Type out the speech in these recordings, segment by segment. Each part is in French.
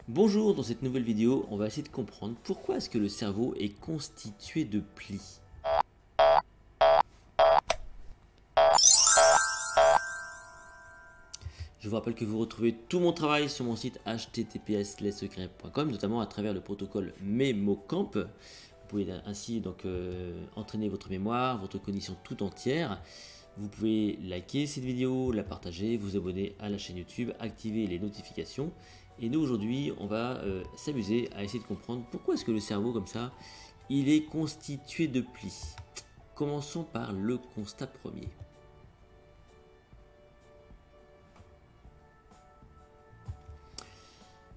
Bonjour, dans cette nouvelle vidéo, on va essayer de comprendre pourquoi est-ce que le cerveau est constitué de plis. Je vous rappelle que vous retrouvez tout mon travail sur mon site https://lessecrets.com, notamment à travers le protocole MemoCamp. Vous pouvez ainsi entraîner votre mémoire, votre cognition tout entière. Vous pouvez liker cette vidéo, la partager, vous abonner à la chaîne YouTube, activer les notifications. Et nous aujourd'hui, on va s'amuser à essayer de comprendre pourquoi est-ce que le cerveau comme ça, il est constitué de plis. Commençons par le constat premier.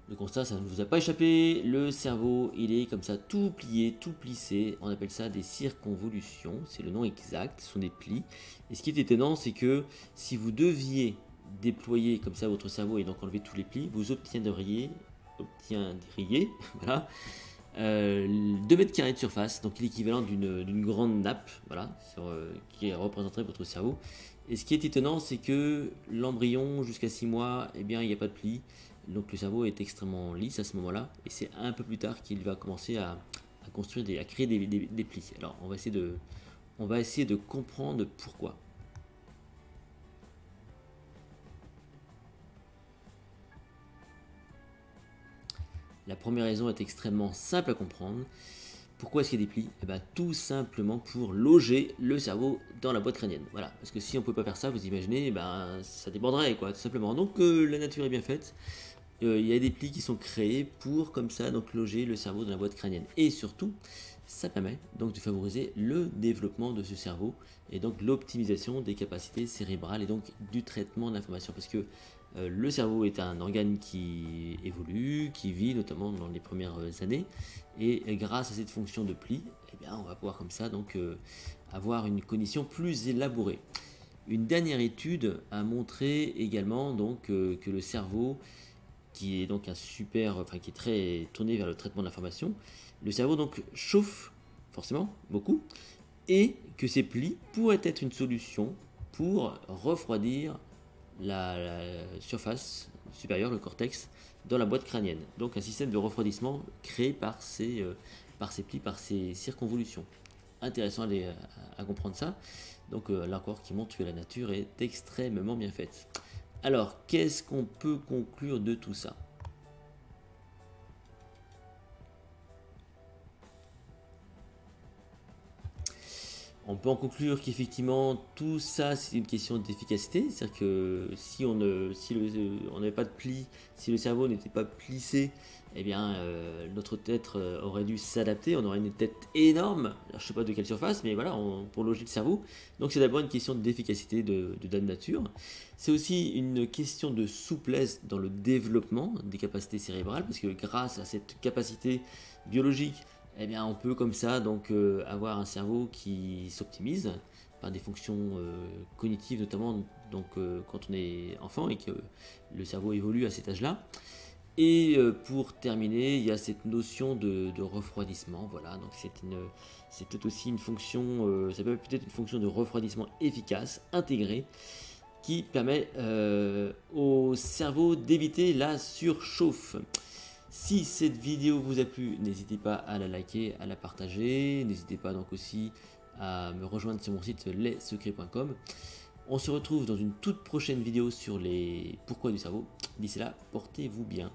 Le constat, ça ne vous a pas échappé, le cerveau, il est comme ça tout plié, tout plissé, on appelle ça des circonvolutions, c'est le nom exact, ce sont des plis. Et ce qui est étonnant, c'est que si vous deviez déployer comme ça votre cerveau et donc enlever tous les plis, vous obtiendriez voilà, 2 mètres carrés de surface, donc l'équivalent d'une grande nappe, voilà, qui représenterait votre cerveau. Et ce qui est étonnant, c'est que l'embryon jusqu'à 6 mois, eh bien, il n'y a pas de plis. Donc le cerveau est extrêmement lisse à ce moment-là, et c'est un peu plus tard qu'il va commencer à construire, à créer des plis. Alors on va essayer de comprendre pourquoi. La première raison est extrêmement simple à comprendre. Pourquoi est-ce qu'il y a des plis? Eh bien, tout simplement pour loger le cerveau dans la boîte crânienne. Voilà, parce que si on ne peut pas faire ça, vous imaginez, eh ben, ça déborderait, quoi, tout simplement. Donc la nature est bien faite. Il y a des plis qui sont créés pour, comme ça, donc loger le cerveau dans la boîte crânienne. Et surtout, ça permet donc de favoriser le développement de ce cerveau et donc l'optimisation des capacités cérébrales et donc du traitement de l'information. Parce que le cerveau est un organe qui évolue, qui vit notamment dans les premières années, et grâce à cette fonction de pli, eh bien, on va pouvoir comme ça donc avoir une cognition plus élaborée. Une dernière étude a montré également donc que le cerveau, qui est donc qui est très tourné vers le traitement de l'information, le cerveau donc chauffe forcément beaucoup, et que ces plis pourraient être une solution pour refroidir la surface supérieure, le cortex, dans la boîte crânienne. Donc un système de refroidissement créé par ces plis, par ces circonvolutions. Intéressant à comprendre ça. Donc là encore qui montre que la nature est extrêmement bien faite. Alors, qu'est-ce qu'on peut conclure de tout ça? On peut en conclure qu'effectivement tout ça c'est une question d'efficacité, c'est-à-dire que si on n'avait pas de pli, si le cerveau n'était pas plissé, eh bien notre tête aurait dû s'adapter, on aurait une tête énorme, alors, je ne sais pas de quelle surface, mais voilà, pour loger le cerveau. Donc c'est d'abord une question d'efficacité de la nature. C'est aussi une question de souplesse dans le développement des capacités cérébrales, parce que grâce à cette capacité biologique, eh bien, on peut comme ça donc avoir un cerveau qui s'optimise par des fonctions cognitives, notamment donc, quand on est enfant et que le cerveau évolue à cet âge-là. Et pour terminer, il y a cette notion de refroidissement. Voilà, donc c'est peut-être aussi une fonction, ça peut être peut-être une fonction de refroidissement efficace, intégrée, qui permet au cerveau d'éviter la surchauffe. Si cette vidéo vous a plu, n'hésitez pas à la liker, à la partager. N'hésitez pas donc aussi à me rejoindre sur mon site lessecrets.com. On se retrouve dans une toute prochaine vidéo sur les pourquoi du cerveau. D'ici là, portez-vous bien.